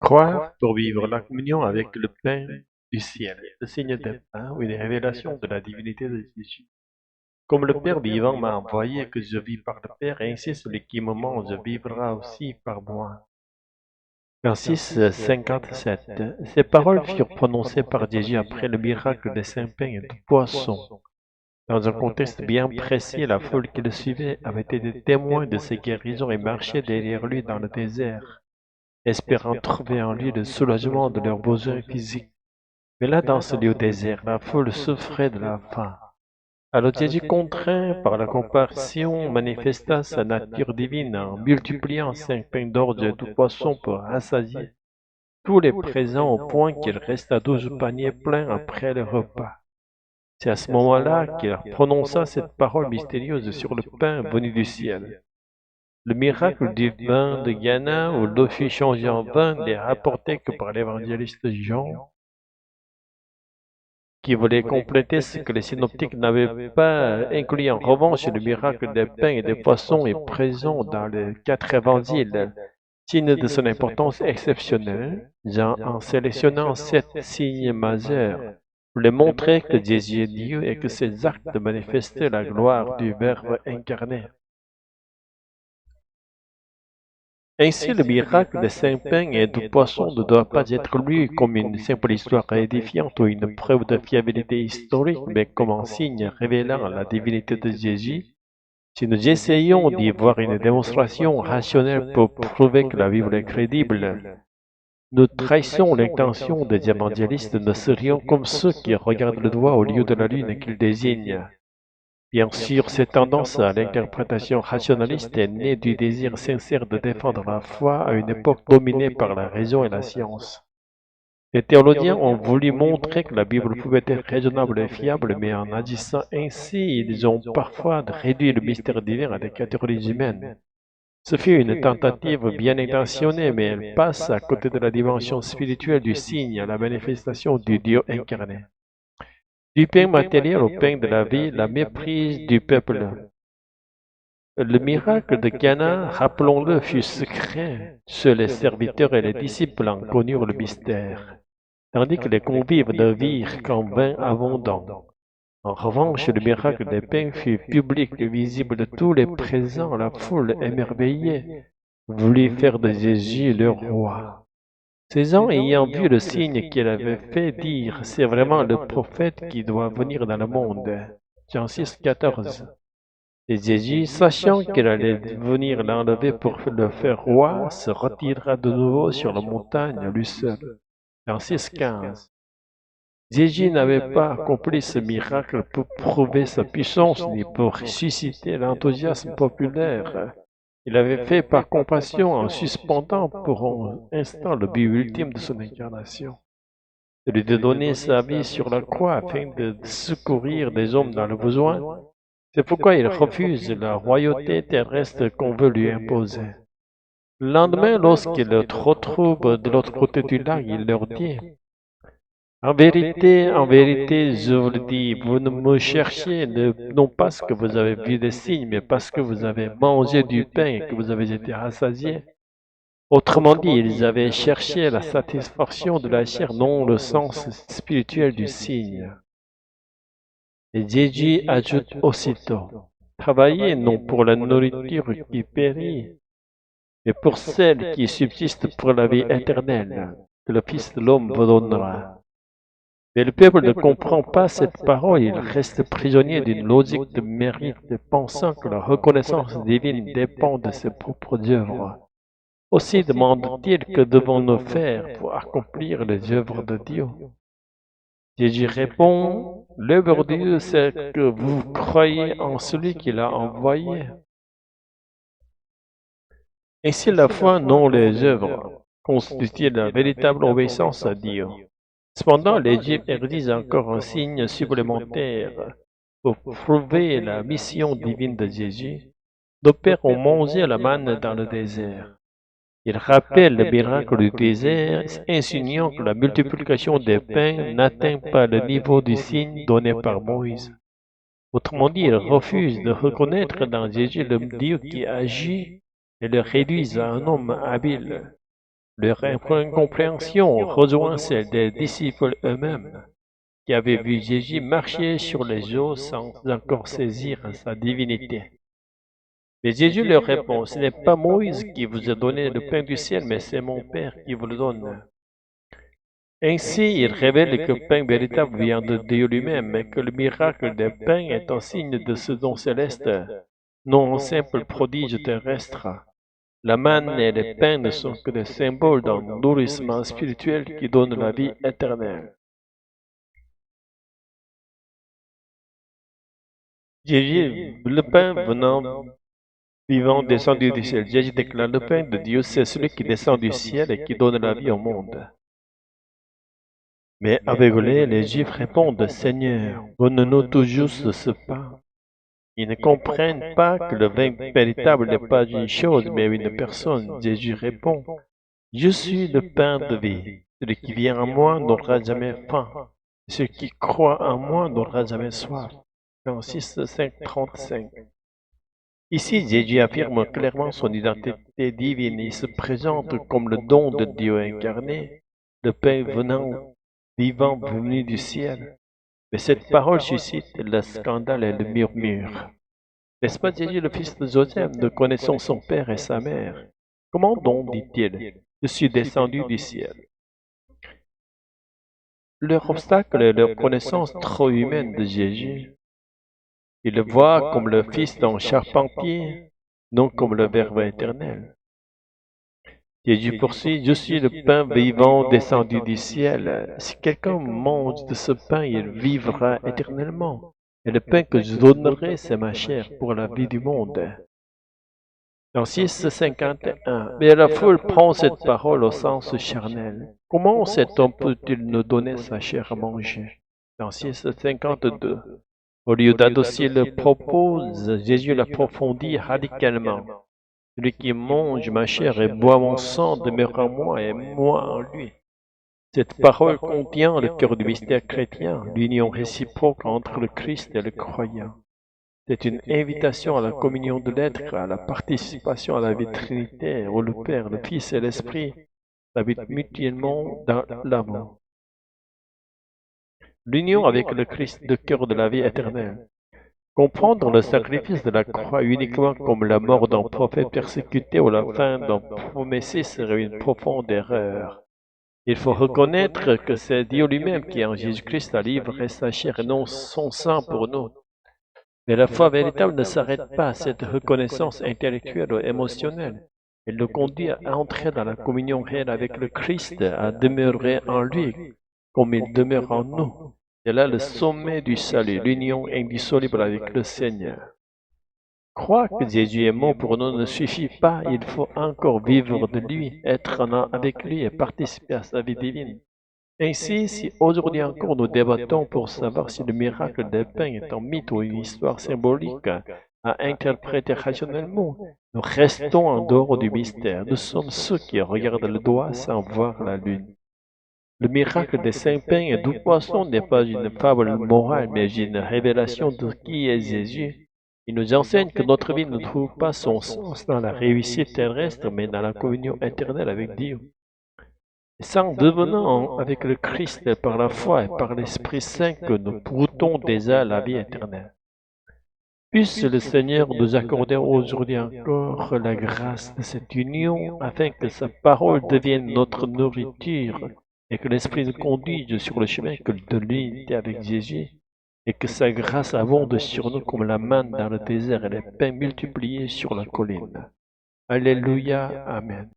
Croire pour vivre la communion avec le pain du ciel, le signe des pains ou une révélation de la divinité de Jésus. Comme le Père vivant m'a envoyé que je vis par le Père, ainsi celui qui me mange vivra aussi par moi. Jean 6, 57. Ces paroles furent prononcées par Jésus après le miracle des cinq pains et du poisson. Dans un contexte bien précis, la foule qui le suivait avait été témoin de ses guérisons et marchait derrière lui dans le désert, espérant trouver en lui le soulagement de leurs besoins physiques. Mais là, dans ce lieu désert, la foule souffrait de la faim. Alors Jésus, contraint par la compassion, manifesta sa nature divine en multipliant 5 pains d'orge et 2 poissons pour rassasier tous les présents au point qu'il resta 12 paniers pleins après le repas. C'est à ce moment-là qu'il prononça cette parole mystérieuse sur le pain venu du ciel. Le miracle du vin de Ghana où l'eau fut changée en vin n'est rapporté que par l'évangéliste Jean, qui voulait compléter ce que les synoptiques n'avaient pas inclus. En revanche, le miracle des pains et des poissons est présent dans les 4 évangiles, signe de son importance exceptionnelle. Jean, en sélectionnant 7 signes majeurs, voulait montrer que Jésus est Dieu et que ses actes manifestaient la gloire du Verbe incarné. Ainsi, le miracle des 5 pains et 2 poissons ne doit pas être lu comme une simple histoire édifiante ou une preuve de fiabilité historique, mais comme un signe révélant la divinité de Jésus. Si nous essayons d'y voir une démonstration rationnelle pour prouver que la Bible est crédible, nous trahissons l'intention des évangélistes, nous serions comme ceux qui regardent le doigt au lieu de la lune qu'ils désignent. Bien sûr, cette tendance à l'interprétation rationaliste est née du désir sincère de défendre la foi à une époque dominée par la raison et la science. Les théologiens ont voulu montrer que la Bible pouvait être raisonnable et fiable, mais en agissant ainsi, ils ont parfois réduit le mystère divin à des catégories humaines. Ce fut une tentative bien intentionnée, mais elle passe à côté de la dimension spirituelle du signe, la manifestation du Dieu incarné. Du pain matériel au pain de la vie, la méprise du peuple. Le miracle de Cana, rappelons-le, fut secret. Seuls les serviteurs et les disciples en connurent le mystère, tandis que les convives ne virent qu'en vin abondant. En revanche, le miracle des pains fut public et visible de tous les présents. La foule émerveillée voulut faire de Jésus leur roi. Ces gens ayant vu le signe qu'il avait fait dire, c'est vraiment le prophète qui doit venir dans le monde. Jean 6, 14. Et Jésus, sachant qu'il allait venir l'enlever pour le faire roi, se retirera de nouveau sur la montagne, lui seul. Jean 6, 15. Jésus n'avait pas accompli ce miracle pour prouver sa puissance ni pour susciter l'enthousiasme populaire. Il l'avait fait par compassion en suspendant pour un instant le but ultime de son incarnation, celui de donner sa vie sur la croix afin de secourir des hommes dans le besoin. C'est pourquoi il refuse la royauté terrestre qu'on veut lui imposer. Le lendemain, lorsqu'il le retrouve de l'autre côté du lac, il leur dit: en vérité, je vous le dis, vous ne me cherchiez non parce que vous avez vu des signes, mais parce que vous avez mangé du pain et que vous avez été rassasiés. Autrement dit, ils avaient cherché la satisfaction de la chair, non le sens spirituel du signe. Et Jésus ajoute aussitôt: travaillez non pour la nourriture qui périt, mais pour celle qui subsiste pour la vie éternelle, que le Fils de l'homme vous donnera. Mais le peuple ne comprend pas cette parole, il reste prisonnier d'une logique de mérite, pensant que la reconnaissance divine dépend de ses propres œuvres. Aussi demande-t-il: que devons-nous faire pour accomplir les œuvres de Dieu? Jésus répond: l'œuvre de Dieu, c'est que vous croyez en celui qui l'a envoyé. Ainsi, la foi, non les œuvres, constitue la véritable obéissance à Dieu. Cependant, l'Égypte exige encore un signe supplémentaire pour prouver la mission divine de Jésus. Nos pères ont mangé la manne dans le désert. Il rappelle le miracle du désert, insinuant que la multiplication des pains n'atteint pas le niveau du signe donné par Moïse. Autrement dit, il refuse de reconnaître dans Jésus le Dieu qui agit et le réduit à un homme habile. Leur incompréhension rejoint celle des disciples eux-mêmes, qui avaient vu Jésus marcher sur les eaux sans encore saisir sa divinité. Mais Jésus leur répond, ce n'est pas Moïse qui vous a donné le pain du ciel, mais c'est mon Père qui vous le donne. Ainsi, il révèle que le pain véritable vient de Dieu lui-même, et que le miracle des pains est un signe de ce don céleste, non un simple prodige terrestre. La manne et les pains ne sont que des symboles d'un nourrissement spirituel qui donne la vie éternelle. Jésus, le pain vivant descendu du ciel. Jésus déclare, le pain de Dieu, c'est celui qui descend du ciel et qui donne la vie au monde. Mais aveuglés, les Juifs répondent, Seigneur, donne-nous tout juste ce pain. Ils ne comprennent pas que le vin véritable n'est pas une chose, mais une personne. Jésus répond, je suis le pain de vie. Celui qui vient à moi n'aura jamais faim. Celui qui croit en moi n'aura jamais soif. Jean 6, 5, 35. Ici, Jésus affirme clairement son identité divine. Il se présente comme le don de Dieu incarné, le pain vivant venu du ciel. Mais cette parole suscite le scandale et le murmure. N'est-ce pas Jésus, le fils de Joseph, ne connaissant son père et sa mère? Comment donc dit-il, je suis descendu du ciel? Leur obstacle est leur connaissance trop humaine de Jésus. Ils le voient comme le fils d'un charpentier, non comme le Verbe éternel. Jésus poursuit, je suis le pain vivant descendu du ciel. Si quelqu'un mange de ce pain, il vivra éternellement. Et le pain que je donnerai, c'est ma chair pour la vie du monde. Dans 6,51, mais la foule prend cette parole au sens charnel. Comment cet homme peut-il nous donner sa chair à manger? Dans 6,52, au lieu d'adosser le propos, Jésus l'approfondit radicalement. Celui qui mange ma chair et boit mon sang demeure en moi et moi en lui. Cette parole contient le cœur du mystère chrétien, l'union réciproque entre le Christ et le croyant. C'est une invitation à la communion de l'être, à la participation à la vie trinitaire, où le Père, le Fils et l'Esprit habitent mutuellement dans l'amour. L'union avec le Christ, le cœur de la vie éternelle. Comprendre le sacrifice de la croix uniquement comme la mort d'un prophète persécuté ou la fin d'un messie serait une profonde erreur. Il faut reconnaître que c'est Dieu lui-même qui en Jésus-Christ a livré sa chair et non son sang pour nous. Mais la foi véritable ne s'arrête pas à cette reconnaissance intellectuelle ou émotionnelle. Elle nous conduit à entrer dans la communion réelle avec le Christ, à demeurer en lui comme il demeure en nous. C'est là le sommet du salut, l'union indissoluble avec le Seigneur. Croire que Jésus est mort pour nous ne suffit pas, il faut encore vivre de lui, être en un avec lui et participer à sa vie divine. Ainsi, si aujourd'hui encore nous débattons pour savoir si le miracle des pains est un mythe ou une histoire symbolique à interpréter rationnellement, nous restons en dehors du mystère. Nous sommes ceux qui regardent le doigt sans voir la lune. Le miracle des 5 pains et 12 poissons n'est pas une fable morale, mais une révélation de qui est Jésus. Il nous enseigne que notre vie ne trouve pas son sens dans la réussite terrestre, mais dans la communion éternelle avec Dieu. C'est en devenant avec le Christ par la foi et par l'Esprit Saint que nous goûtons déjà la vie éternelle. Puisse le Seigneur nous accorder aujourd'hui encore la grâce de cette union afin que sa parole devienne notre nourriture et que l'Esprit nous conduise sur le chemin de l'unité avec Jésus et que sa grâce abonde sur nous comme la manne dans le désert et les pains multipliés sur la colline. Alléluia, Amen.